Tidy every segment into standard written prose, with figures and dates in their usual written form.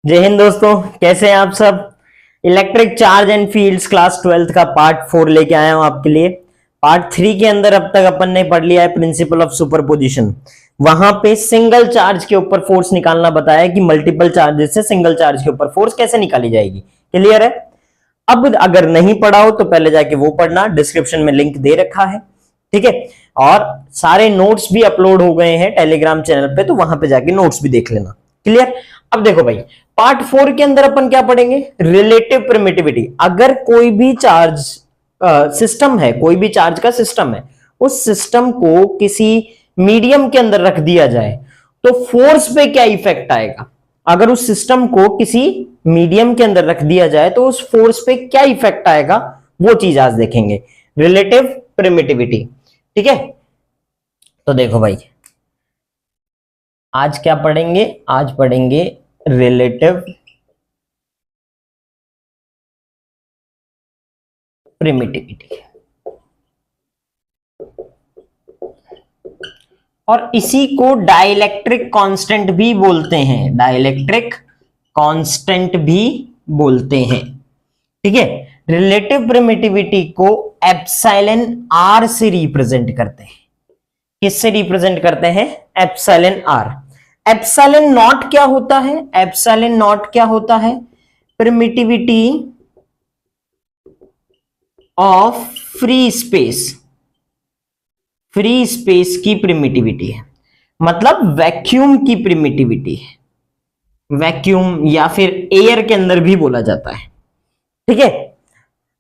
जय हिंद दोस्तों, कैसे हैं आप सब। Electric charge and fields class 12th का पार्ट 4 लेके आया हूं आपके लिए। पार्ट 3 के अंदर अब तक अपन ने पढ़ लिया है प्रिंसिपल ऑफ सुपरपोजिशन। वहां पे सिंगल चार्ज के ऊपर फोर्स निकालना बताया कि मल्टीपल चार्जेस से सिंगल चार्ज के ऊपर फोर्स कैसे निकाली जाएगी। क्लियर है। अब अगर नहीं पढ़ा हो तो पहले जाके वो पढ़ना, डिस्क्रिप्शन में लिंक दे रखा है, ठीक है। और सारे नोट्स भी अपलोड हो गए हैं टेलीग्राम चैनल पे, तो वहां पे जाके नोट्स भी देख लेना। क्लियर। अब देखो भाई, पार्ट 4 के अंदर अपन क्या पढ़ेंगे, रिलेटिव परमिटिविटी। अगर कोई भी चार्ज सिस्टम है, कोई भी चार्ज का सिस्टम है, उस सिस्टम को किसी मीडियम के अंदर रख दिया जाए तो फोर्स पे क्या इफेक्ट आएगा। अगर उस सिस्टम को किसी मीडियम के अंदर रख दिया जाए तो उस फोर्स पे क्या इफेक्ट आएगा, वो चीज आज देखेंगे, रिलेटिव परमिटिविटी। ठीक है। तो देखो भाई, आज क्या पढ़ेंगे, आज पढ़ेंगे रिलेटिव परमिटिविटी। और इसी को डाइलेक्ट्रिक कांस्टेंट भी बोलते हैं, डाइलेक्ट्रिक कांस्टेंट भी बोलते हैं। ठीक है। रिलेटिव परमिटिविटी को एप्सिलॉन आर से रिप्रेजेंट करते हैं। किससे रिप्रेजेंट करते हैं, एप्सिलॉन आर। एप्सिलॉन नॉट क्या होता है, एप्सिलॉन नॉट क्या होता है, permittivity of free space. Free space की प्रिमिटिविटी है, मतलब वैक्यूम की प्रिमिटिविटी है। वैक्यूम या फिर एयर के अंदर भी बोला जाता है। ठीक है।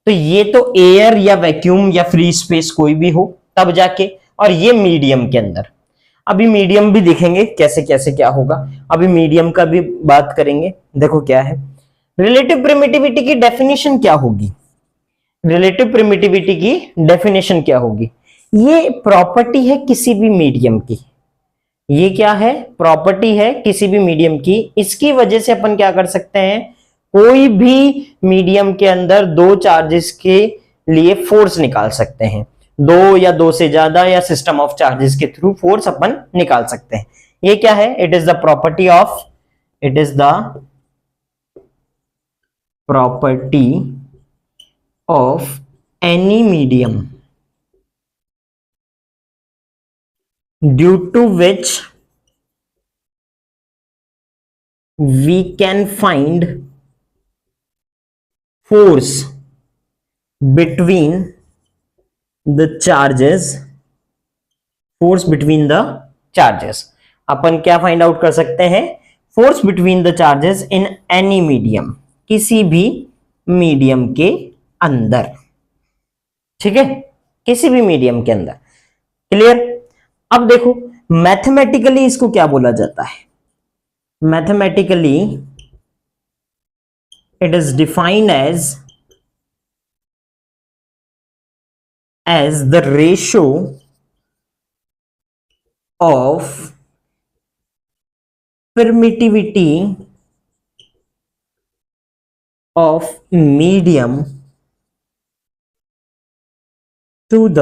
तो ये तो एयर या वैक्यूम या फ्री स्पेस कोई भी हो तब जाके, और ये मीडियम के अंदर। अभी मीडियम भी देखेंगे कैसे कैसे क्या होगा, अभी मीडियम का भी बात करेंगे। देखो क्या है रिलेटिव प्रिमिटिविटी की डेफिनेशन क्या होगी, रिलेटिव प्रिमिटिविटी की डेफिनेशन क्या होगी। ये प्रॉपर्टी है किसी भी मीडियम की, ये क्या है, प्रॉपर्टी है किसी भी मीडियम की। इसकी वजह से अपन क्या कर सकते हैं, कोई भी मीडियम के अंदर दो चार्जेस के लिए फोर्स निकाल सकते हैं, दो या दो से ज्यादा या सिस्टम ऑफ चार्जेस के थ्रू फोर्स अपन निकाल सकते हैं। ये क्या है, it is the property of, it is the property of any medium due to which we can find force between the charges, force between the charges। अपन क्या find out कर सकते हैं, force between the charges in any medium, किसी भी medium के अंदर। ठीक है, किसी भी मीडियम के अंदर। क्लियर। अब देखो मैथमेटिकली इसको क्या बोला जाता है, mathematically it is defined as the ratio of permittivity of medium to the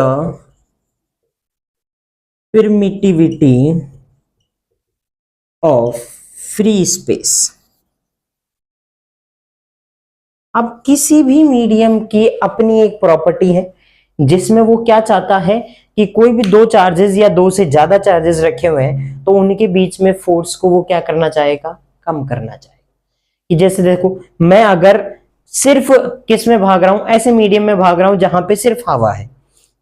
permittivity of free space। अब किसी भी मीडियम की अपनी एक प्रॉपर्टी है जिसमें वो क्या चाहता है कि कोई भी दो चार्जेस या दो से ज्यादा चार्जेस रखे हुए हैं तो उनके बीच में फोर्स को वो क्या करना चाहेगा, कम करना चाहेगा। कि जैसे देखो, मैं अगर सिर्फ किस में भाग रहा हूं, ऐसे मीडियम में भाग रहा हूं जहां पे सिर्फ हवा है,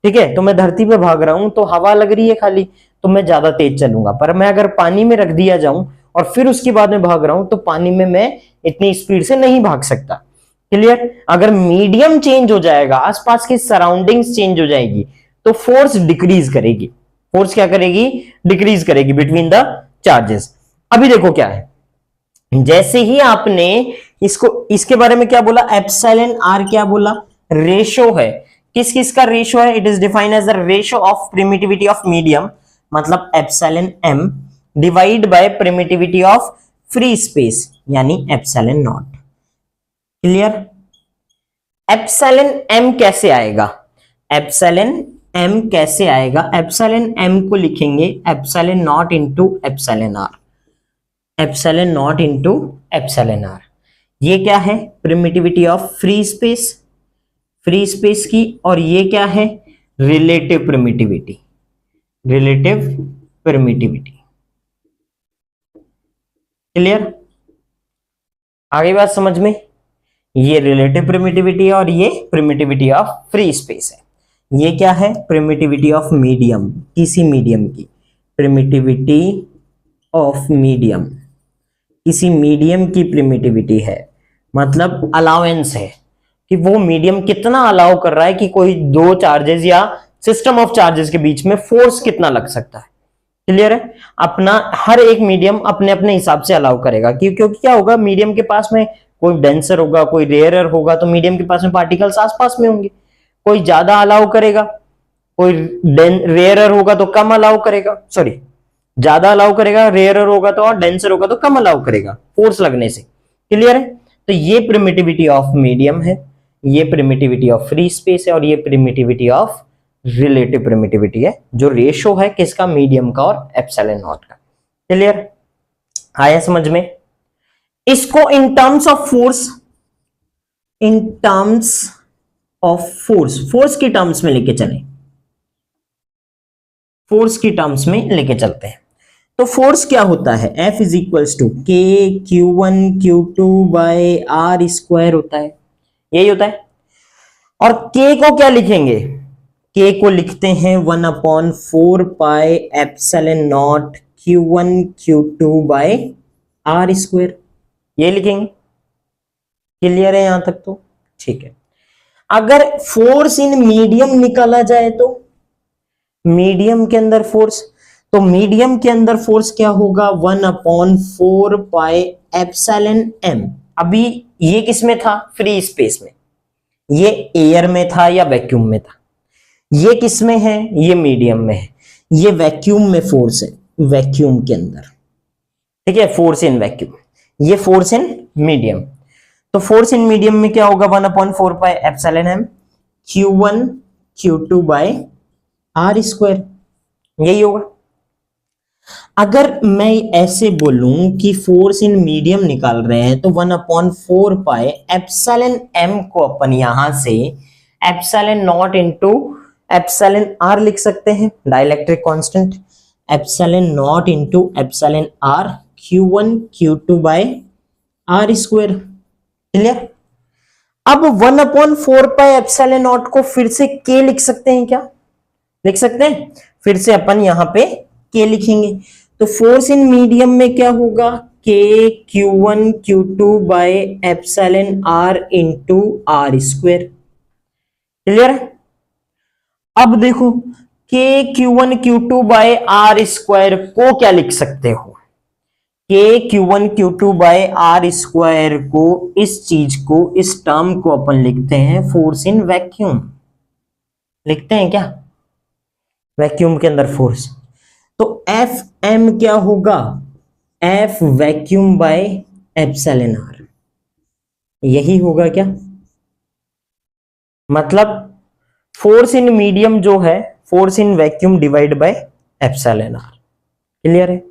ठीक है। तो मैं धरती पे भाग रहा हूं तो हवा लग रही है खाली, तो मैं ज्यादा तेज चलूंगा। पर मैं अगर पानी में रख दिया जाऊं और फिर उसके बाद में भाग रहा हूं तो पानी में मैं इतनी स्पीड से नहीं भाग सकता। क्लियर। अगर मीडियम चेंज हो जाएगा, आसपास की सराउंडिंग्स चेंज हो जाएगी, तो फोर्स डिक्रीज करेगी। फोर्स क्या करेगी, डिक्रीज करेगी बिटवीन द चार्जेस। अभी देखो क्या है, जैसे ही आपने इसको, इसके बारे में क्या बोला, एप्सिलॉन आर क्या बोला, रेशो है। किस किस का रेशो है, it is defined as the ratio of permittivity of medium, मतलब epsilon M divide by permittivity of free space यानी epsilon naught. Clear. Epsilon M कैसे आएगा, एप्सिलॉन एम कैसे आएगा, एप्सिलॉन एम को लिखेंगे epsilon naught into epsilon R, epsilon naught into epsilon R. ये क्या है? Permittivity of free space, free space की। और ये क्या है? Relative permittivity, relative permittivity. Clear? आगे बात समझ में? ये रिलेटिव परमिटिविटी है और ये परमिटिविटी ऑफ फ्री स्पेस है। ये क्या है? परमिटिविटी ऑफ मीडियम, किसी मीडियम की परमिटिविटी ऑफ मीडियम, किसी मीडियम की परमिटिविटी है, मतलब अलाउंस है कि वो मीडियम कितना अलाउ कर रहा है कि कोई दो चार्जेस या सिस्टम ऑफ चार्जेस के बीच में फोर्स कितना लग सकता है। क्लियर है? अपना हर एक मीडियम अपने अपने हिसाब से अलाउ करेगा, क्योंकि क्या होगा, मीडियम के पास में कोई डेंसर होगा, कोई रेयरर होगा, तो मीडियम के पास में पार्टिकल्स आसपास में होंगे। कोई ज्यादा अलाउ करेगा, कोई रेयरर होगा तो कम अलाउ करेगा, सॉरी ज्यादा अलाउ करेगा, रेयरर होगा तो, और डेंसर होगा तो कम अलाउ करेगा फोर्स लगने से। क्लियर है? तो ये प्रिमिटिविटी ऑफ मीडियम है, ये प्रिमिटिविटी ऑफ फ्री स्पेस है, और ये प्रिमिटिविटी ऑफ रिलेटिव प्रिमिटिविटी है, जो रेशो है किसका? मीडियम का और एप्सिलॉन नॉट का। क्लियर? आया समझ में? इसको in terms of force, in terms of force, force की टर्म्स में लेके चलें, फोर्स की टर्म्स में लेके चलते हैं। तो फोर्स क्या होता है? F is equals to K Q1 Q2 by are square होता है, यही होता है। और K को क्या लिखेंगे? K को लिखते हैं 1/4 pi epsilon naught Q1 Q2 by are square, ये लिखेंगे। क्लियर है यहां तक? तो ठीक है। अगर फोर्स इन मीडियम निकाला जाए तो मीडियम के अंदर फोर्स, तो मीडियम के अंदर फोर्स क्या होगा? 1/4 पाई एप्सिलॉन m। अभी ये किस में था? फ्री स्पेस में। ये एयर में था या वैक्यूम में था? ये किस में है? ये मीडियम में है। ये वैक्यूम में फोर्स है, वैक्यूम के अंदर। ठीक है, फोर्स इन वैक्यूम, ये फोर्स इन मीडियम। तो फोर्स इन मीडियम में क्या होगा? 1/4 pi epsilon m Q1 Q2 by are square, यही होगा। अगर मैं ऐसे बोलूं कि फोर्स इन मीडियम निकाल रहे हैं, तो 1/4 पाई एप्सिलॉन m को अपन यहां से epsilon naught into epsilon r लिख सकते हैं, dielectric constant. Epsilon naught into epsilon r Q1 Q2 by are square. Clear? अब 1/4 पाई एप्सिलॉन नॉट को फिर से k लिख सकते हैं क्या? लिख सकते हैं। फिर से अपन यहां पे k लिखेंगे, तो फोर्स इन मीडियम में क्या होगा? k Q1 Q2 by epsilon r into R square. Clear है? अब देखो, k Q1 Q2 by are square को क्या लिख सकते हो? k Q1 Q2 by are square को, इस चीज को, इस टर्म को अपन लिखते हैं फोर्स इन वैक्यूम। लिखते हैं क्या? वैक्यूम के अंदर फोर्स। तो एफ एम क्या होगा? F vacuum by epsilon R, यही होगा क्या? मतलब फोर्स इन मीडियम जो है, force in vacuum divide by epsilon are. Clear है?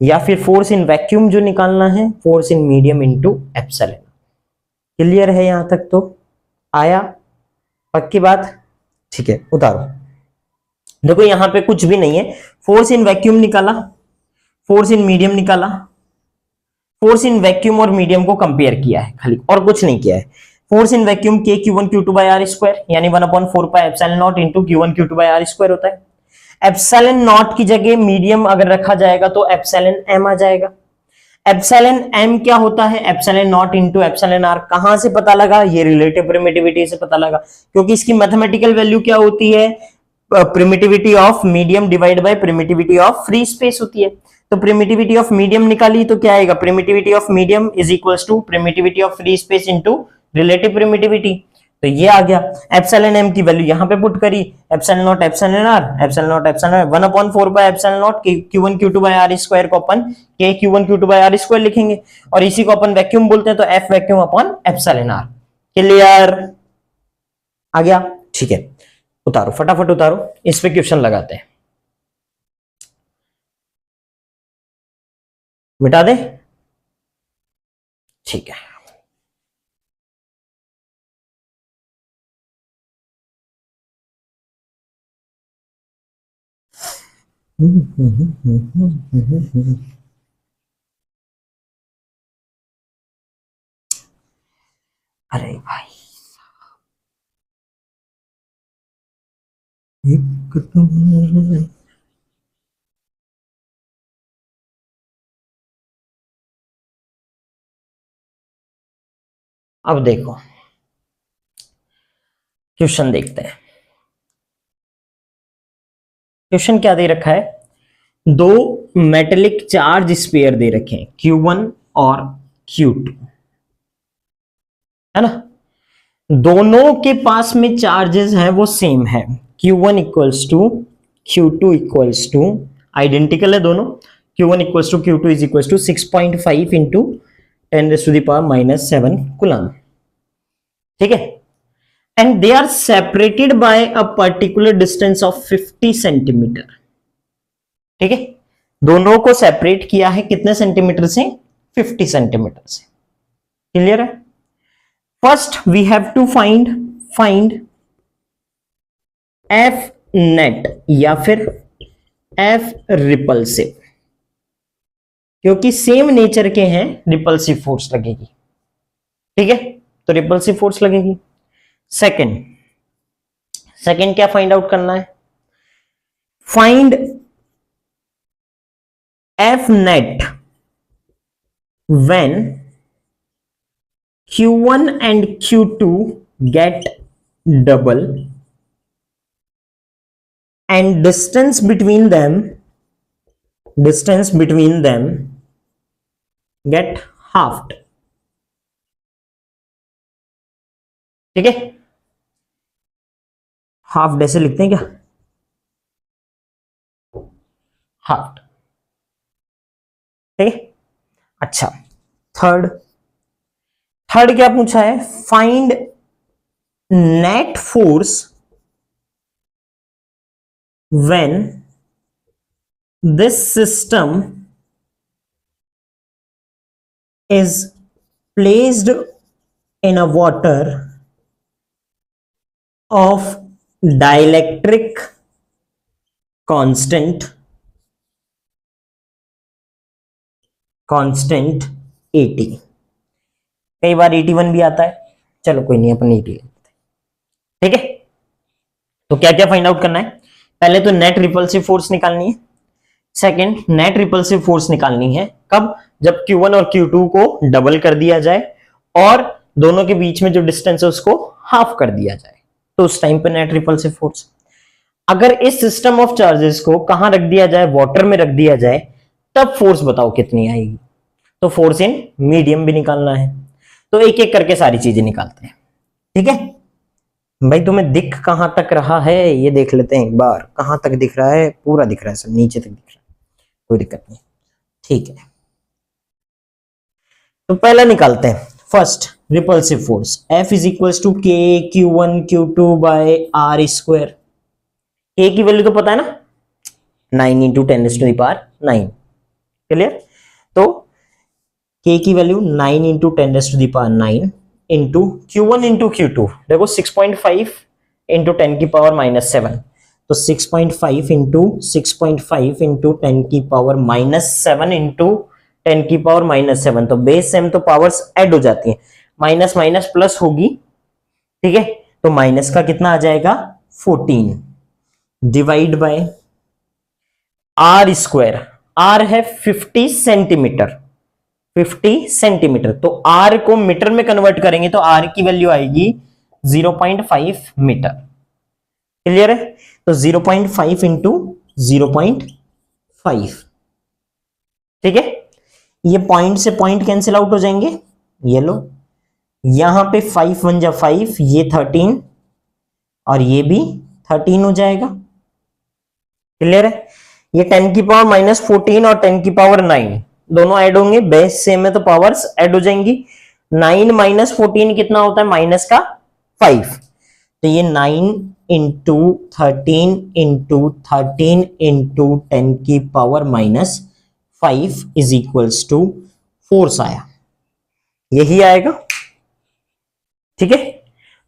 या फिर फोर्स इन वैक्यूम जो निकालना है, force in medium into epsilon. Clear है यहां तक? तो आया? पक्की बात? ठीक है, उतारो। देखो यहां पे कुछ भी नहीं है, फोर्स इन वैक्यूम निकाला, फोर्स इन मीडियम निकाला, फोर्स इन वैक्यूम और मीडियम को कंपेयर किया है खाली, और कुछ नहीं किया है। फोर्स इन वैक्यूम के Q1 Q2 by are square, यानी 1/4 pi epsilon naught into Q1 Q2 by are square होता है। एप्सिलॉन नॉट की जगह मीडियम अगर रखा जाएगा तो एप्सिलॉन m आ जाएगा। एप्सिलॉन m क्या होता है? Epsilon naught into epsilon r। कहां से पता लगा? ये रिलेटिव परमिटिविटी से पता लगा, क्योंकि इसकी मैथमेटिकल वैल्यू क्या होती है? Permittivity of medium divide by permittivity of free space होती है। तो प्रिमिटिविटी ऑफ मीडियम निकाली तो क्या आएगा? Permittivity of medium is equals to permittivity of free space into relative permittivity. तो ये आ गया। एप्सिलॉन m की वैल्यू यहां पे पुट करी, epsilon naught epsilon r, epsilon naught epsilon r, 1/4 by epsilon naught Q1 Q2 by r square को अपन k Q1 Q2 by r square लिखेंगे, और इसी को अपन वैक्यूम बोलते हैं, तो f vacuum upon epsilon r। Clear? आ गया? ठीक है, उतारो फटाफट उतारो, इस पे क्वेश्चन लगाते हैं। मिटा दे? ठीक है, अरे भाई एक तो अब देखो क्वेश्चन देखते हैं। क्वेश्चन क्या दे रखा है, दो मेटेलिक चार्ज स्पेयर दे रखे हैं Q1 और Q2, है ना। दोनों के पास में चार्जेस है वो सेम है, Q1 equals to Q2 equals to, identical है दोनों। Q1 equals to Q2 is equals to 6.5 into 10⁻⁻7 coulomb, ठीक है। And they are separated by a particular distance of 50 centimetre, ठीक है। दोनों को सेपरेट किया है कितने सेंटीमीटर से, 50 सेंटीमीटर से, क्लियर है। First we have to find F net या फिर एफ रिपल्सिव, क्योंकि सेम नेचर के हैं, रिपल्सिव फोर्स लगेगी, ठीक है, तो रिपल्सिव फोर्स लगेगी। सेकंड क्या फाइंड आउट करना है, find F net when Q1 and Q2 get double and distance between them get halved, ठीक है। हाफ ऐसे लिखते हैं क्या, हाफ, ठीक है। अच्छा, थर्ड क्या पूछा है, find net force when this system is placed in a water of dielectric constant 80, कई बार 81 भी आता है, चलो कोई नहीं, अपन 80 लेते हैं, ठीक है। तो क्या क्या फाइंड आउट करना है, पहले तो नेट रिपल्सिव फोर्स निकालनी है, सेकंड नेट रिपल्सिव फोर्स निकालनी है कब, जब Q1 और Q2 को डबल कर दिया जाए और दोनों के बीच में जो डिस्टेंस है उसको हाफ कर दिया जाए, तो उस टाइम पे नेट रिपल्सिव फोर्स। अगर इस सिस्टम ऑफ चार्जेस को कहां रख दिया जाए, वाटर में रख दिया जाए, तब फोर्स बताओ कितनी आएगी, तो फोर्स इन मीडियम भी निकालना है। तो एक एक करके सारी चीजें निकालते हैं, ठीक है भाई। तुम्हें दिख कहां तक रहा है ये देख लेते हैं एक बार, कहां तक दिख रहा है, पूरा दिख रहा है, सब नीचे तक दिख रहा है, कोई दिक्कत नहीं, ठीक है। तो पहला निकालते हैं, first repulsive force, F is equals to K Q1 Q2 by R square. के की वैल्यू तो पता है ना, 9 इंटू 10⁻⁹, क्लियर। तो के की value 9 into 10⁻⁹ into Q1 into Q2, देखो 6.5 इंटू 10⁻⁻7, तो 6.5 इंटू 6.5 इंटू 10⁻⁻7 इंटू 10⁻⁻7, तो बेस सेम तो पावर्स ऐड हो जाती हैं, माइनस माइनस प्लस होगी, ठीक है। तो माइनस का कितना आ जाएगा 14 divide by are square, R है 50 सेंटीमीटर, 50 सेंटीमीटर, तो आर को मीटर में कन्वर्ट करेंगे तो आर की वैल्यू आएगी 0.5 मीटर, क्लियर है। तो 0.5 इंटू 0.5, ठीक है। ये पॉइंट से पॉइंट कैंसिल आउट हो जाएंगे, ये लो, यहां पे 5 1 जा 5, ये 13 और ये भी 13 हो जाएगा, क्लियर है। ये 10⁻⁻14 और 10⁻9 दोनों ऐड होंगे, बेस सेम है तो पावर्स ऐड हो जाएंगी। 9 माइनस 14 कितना होता है, माइनस का 5, तो ये 9 into 13 into 13 into 10⁻⁻5 is equals to force आया। यही आएगा। ठीक है,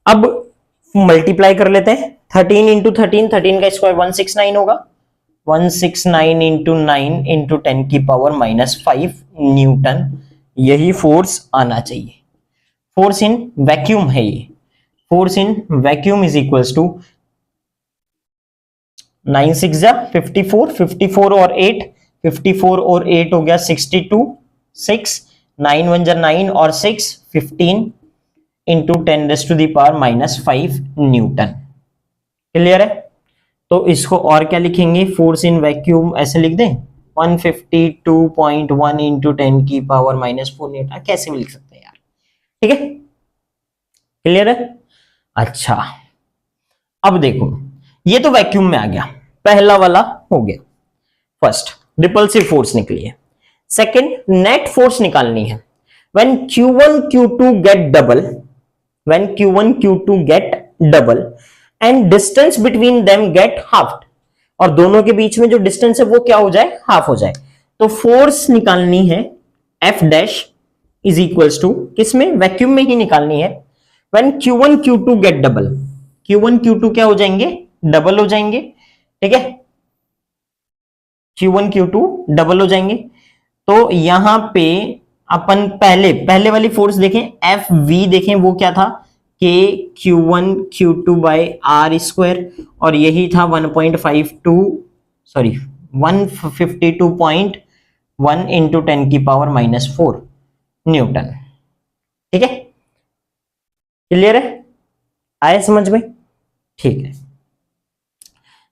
अब मल्टीप्लाई कर लेते हैं। 13 इंटू 13, 13 का स्क्वायर 169 होगा। 169 इंटू 9 इंटू 10 की पावर -5 न्यूटन, यही फोर्स आना चाहिए। फोर्स इन वैक्यूम है ये। Force in vacuum is equals to 9 6 जा 54, 54 और 8, 54 और 8 हो गया 62, 6 9 1 जा 9 और 6 15 into 10 raise to the power -5 newton. Clear है? तो इसको और क्या लिखेंगे, फोर्स इन वैक्यूम ऐसे लिख दें 152.1 इंटू 10 की पावर -4 न्यूटन, कैसे भी लिख सकते हैं यार। ठीक है, क्लियर है? अच्छा, अब देखो ये तो वैक्यूम में आ गया, पहला वाला हो गया। फर्स्ट रिपल्सिव फोर्स निकली है। सेकंड नेट फोर्स निकालनी है। When Q1 Q2 get double, when Q1 Q2 get double and distance between them get half, और दोनों के बीच में जो डिस्टेंस है वो क्या हो जाए, हाफ हो जाए। तो फोर्स निकालनी है F dash is equals to, किसमें, वैक्यूम में ही निकालनी है। When Q1 Q2 get double, Q1 Q2 क्या हो जाएंगे, डबल हो जाएंगे। ठीक है, Q1 Q2 डबल हो जाएंगे। तो यहां पे अपन पहले वाली फोर्स देखें, FV देखें, वो क्या था, K Q1 Q2 by R square, और यही था 152.1 इंटू 10 की पावर -4 न्यूटन। ठीक है, क्लियर है, आए समझ में? ठीक है,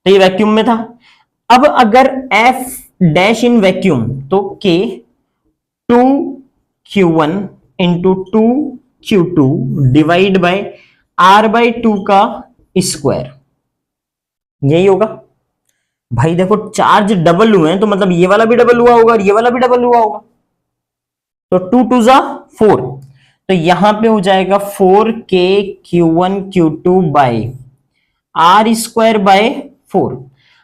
तो ये वैक्यूम में था। अब अगर F डैश इन वैक्यूम, तो K 2Q1 into 2Q2 divide by R/2 का स्क्वायर, यही होगा। भाई देखो चार्ज डबल हुए हैं तो मतलब ये वाला भी डबल हुआ होगा और ये वाला भी डबल हुआ होगा। तो 2 2 जा 4, तो यहां पे हो जाएगा 4K Q1 Q2 by R square by 4।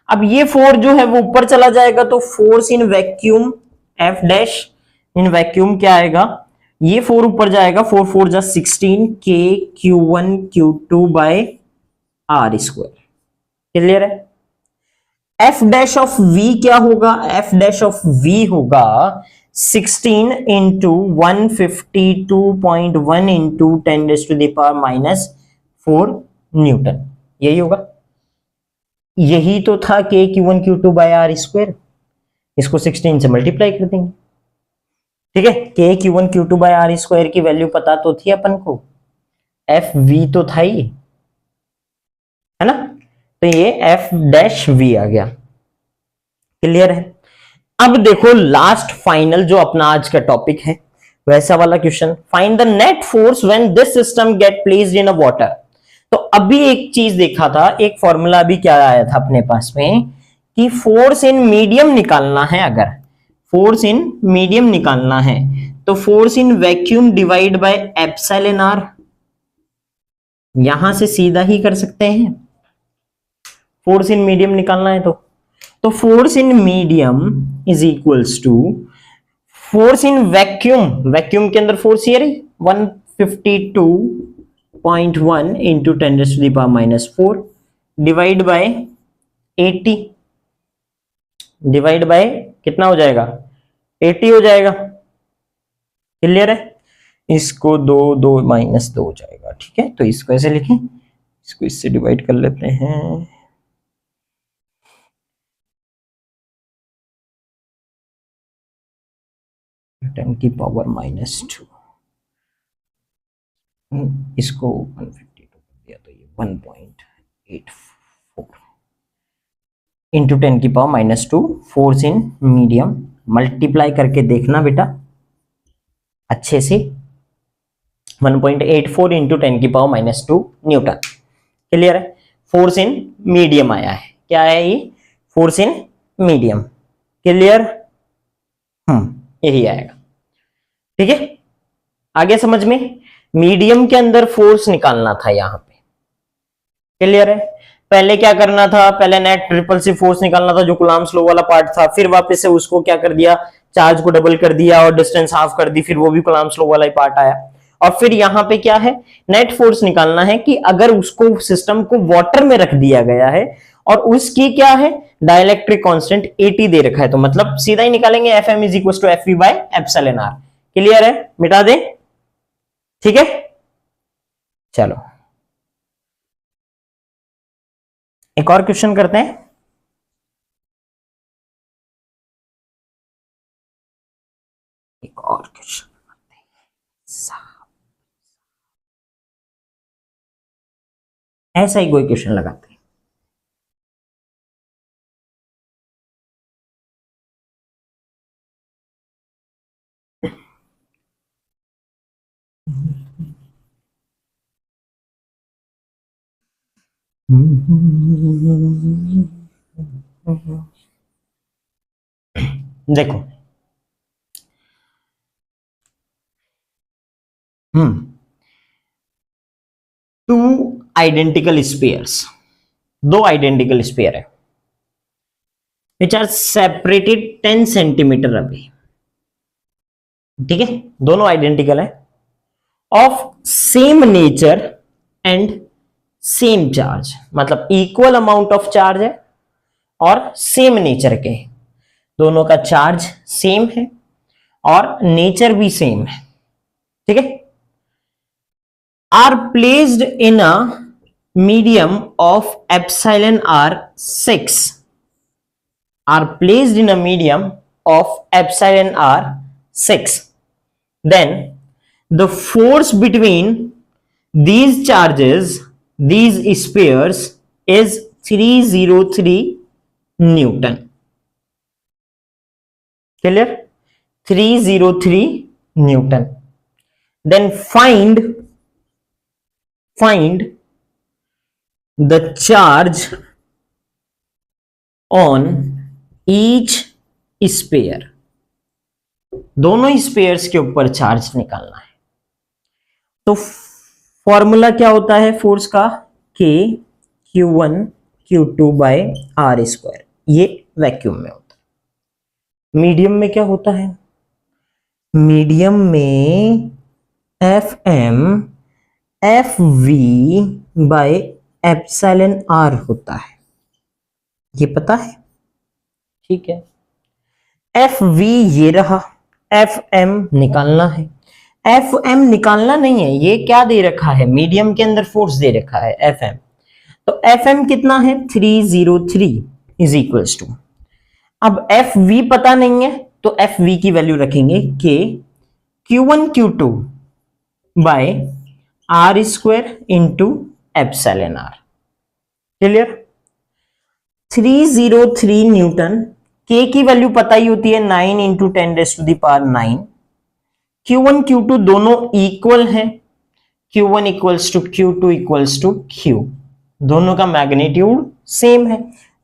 अब ये 4 जो है वो ऊपर चला जाएगा, तो force in vacuum F dash in vacuum क्या आएगा, ये 4 ऊपर जाएगा, 4 4 जा 16 K Q1 Q2 by R square. Clear है? F डैश ऑफ V क्या होगा, F डैश ऑफ V होगा 16 into 152.1 into 10 raise to the power -4 newton, यही होगा। यही तो था K Q1 Q2 by R square, इसको 16 से मल्टीप्लाई कर देंगे। ठीक है, K Q1 Q2 by R square की वैल्यू पता तो थी अपन को, FV तो था ही, है ना, तो ये F डैश V आ गया। क्लियर है? अब देखो लास्ट फाइनल जो अपना आज का टॉपिक है वैसा वाला question, find the net force when this system get placed in a water. तो अभी एक चीज देखा था, एक फॉर्मूला अभी क्या आया था अपने पास में कि फोर्स इन मीडियम निकालना है, अगर फोर्स इन मीडियम निकालना है तो force in vacuum divide by epsilon r, यहां से सीधा ही कर सकते हैं। फोर्स इन मीडियम निकालना है तो force in medium is equals to force in vacuum, vacuum के अंदर फोर्स ये रही 152.1 into 10 raise to the power -4 divide by 80, divide by कितना हो जाएगा, 80 हो जाएगा। क्लियर है? इसको 2 2 -2 हो जाएगा। ठीक है, तो इसको ऐसे लिखें, इसको इससे डिवाइड कर लेते हैं, टेन की पावर -2, इसको 152 कर दिया तो ये 1.84 इंटू 10 की power -2 force in medium, multiply करके देखना बेटा अच्छे से, 1.84 इंटू 10 की पावर -2 न्यूटन। क्लियर है? फोर्स इन मीडियम आया है, क्या है ये, फोर्स इन मीडियम। क्लियर? यही आएगा। ठीक है, आगे समझ में, मीडियम के अंदर फोर्स निकालना था यहां पे। क्लियर है? पहले क्या करना था, पहले नेट रिपल्सिव फोर्स निकालना था जो कूलम्ब्स लॉ वाला पार्ट था, फिर वापस से उसको क्या कर दिया, चार्ज को डबल कर दिया और डिस्टेंस हाफ कर दी, फिर वो भी कूलम्ब्स लॉ वाला ही पार्ट आया। और फिर यहां पे क्या है, नेट फोर्स निकालना है कि अगर उसको सिस्टम को वाटर में रख दिया गया है और उसकी क्या है, डाइलेक्ट्रिक कांस्टेंट 80 दे रखा है, तो मतलब सीधा ही निकालेंगे Fm is equal to Fv by epsilon are. Clear है, मिटा दे, ठीक है। चलो एक और क्वेश्चन करते हैं। एक और क्वेश्चन करते हैं, ऐसा ही कोई क्वेश्चन लगाते हैं। देखो टू आइडेंटिकल स्पेयर्स, दो आइडेंटिकल स्पेयर है विच आर सेपरेटेड 10 सेंटीमीटर अभी, ठीक है, दोनों आइडेंटिकल है, of same nature and same charge, मतलब इक्वल अमाउंट ऑफ चार्ज है और सेम नेचर के, दोनों का चार्ज सेम है और नेचर भी सेम है, ठीक है, are placed in a medium of epsilon r 6, are placed in a medium of epsilon r 6, then the force between these charges, these spheres, is 303 Newton. Clear? 303 Newton. Then find the charge on each sphere, दोनों spheres के ऊपर charge निकालना है। तो formula क्या होता है force का, K Q1 Q2 by are square, ये वैक्यूम में होता है। मीडियम में क्या होता है, मीडियम में Fm Fv by epsilon r होता है, ये पता है, ठीक है। एफ वी ये रहा, एफ एम निकालना है, एफ एम निकालना नहीं है, ये क्या दे रखा है, मीडियम के अंदर फोर्स दे रखा है एफ एम, तो एफ एम कितना है 303 इज इक्वल्स टू, अब एफ वी पता नहीं है तो एफ वी की वैल्यू रखेंगे के Q1 Q2 by are square into epsilon are. Clear, 303 newton, के की वैल्यू पता ही होती है 9 इंटू 10⁻⁹, Q1 Q2 दोनों इक्वल है, Q1 equals to Q2 equals to Q, दोनों का मैग्नीट्यूड सेम है,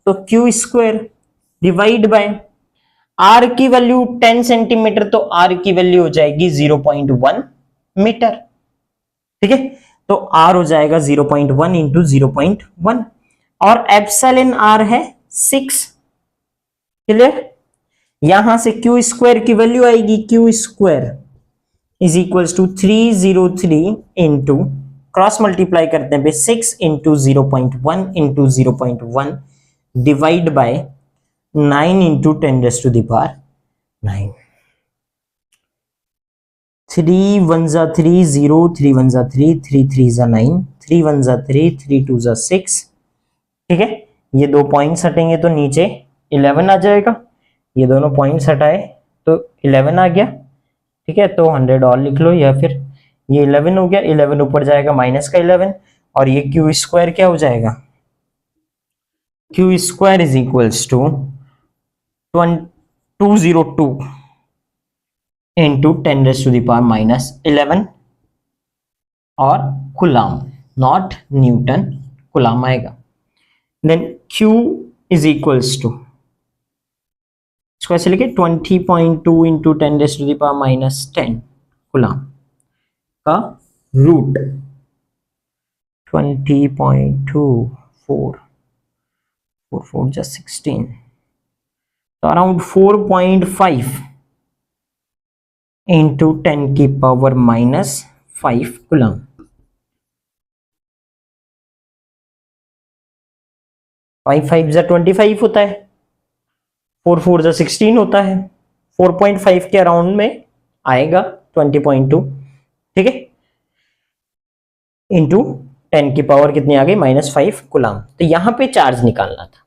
तो Q square divide by R की वैल्यू 10 सेंटीमीटर, तो R की वैल्यू हो जाएगी 0.1 मीटर, ठीक है, तो R हो जाएगा 0.1 इंटू 0.1 और एप्सिलॉन आर है 6। क्लियर, यहां से क्यू स्क्वायर की वैल्यू आएगी, Q square is equals to 303 into cross multiply करते हैं 6 into 0.1 into 0.1 divide by 9 into 10⁻⁹। 3 1 जा 3 0, 3 1 जा 3, 3 3 जा 9, 3 1 जा 3, 3 2 जा 6, ठीक है, ये दो पॉइंट्स हटेंगे तो नीचे 11 आ जाएगा, ये दोनों पॉइंट्स हटाए तो 11 आ गया, ठीक है, तो 100 और लिख लो, या फिर ये 11 हो गया, 11 ऊपर जाएगा माइनस का 11, और ये क्यू स्क्वायर क्या हो जाएगा, Q square is equals to 202 into 10⁻⁻11 और कूलम, नॉट न्यूटन, कूलम आएगा। Then Q is equals to, इसको ऐसे लिखे 20.2 इंटू 10⁻⁻10 कूलम का रूट 20.24 4 4 just 16, तो अराउंड 4.5 इंटू 10 की पावर -5 कूलम। 5 5 जा 25 होता है, 4 4 जा 16 होता है, 4.5 के अराउंड में आएगा 20.2, ठीक है। इंटू 10 की पावर कितनी आ गई -5 कूलम। तो यहां पे चार्ज निकालना था।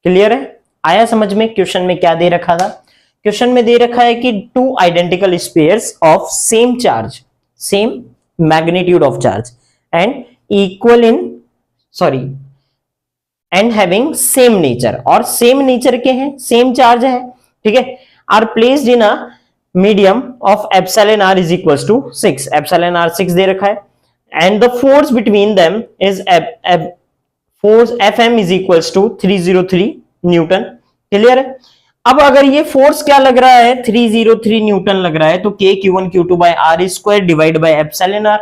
क्लियर है? आया समझ में? क्वेश्चन में क्या दे रखा था? क्वेश्चन में दे रखा है कि 2 identical spheres of same charge, same magnitude of charge and equal in sorry and having same nature, और सेम नेचर के हैं, सेम चार्ज है, ठीक है, are placed in a medium of epsilon r is equals to 6, epsilon r 6 दे रखा है, and the force between them is force Fm is equals to 303 newton. Clear है? अब अगर ये फोर्स क्या लग रहा है, 303 न्यूटन लग रहा है, तो k q1 q2 by r square divide by epsilon r,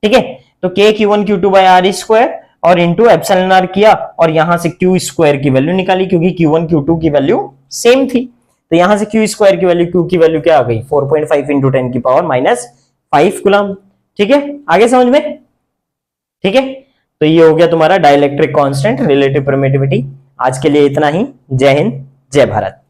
ठीक है। तो k q1 q2 by r square और इंटू एप्सिलॉन r किया, और यहां से q स्क्वायर की वैल्यू निकाली, क्योंकि q1 q2 की वैल्यू सेम थी। तो यहां से q स्क्वायर की वैल्यू, q की वैल्यू क्या आ गई, 4.5 इंटू 10 की पावर -5 कूलम। ठीक है, आगे समझ में? ठीक है, तो ये हो गया तुम्हारा डाइलेक्ट्रिक कांस्टेंट, रिलेटिव परमिटिविटी। आज के लिए इतना ही। जय हिंद, जय भारत।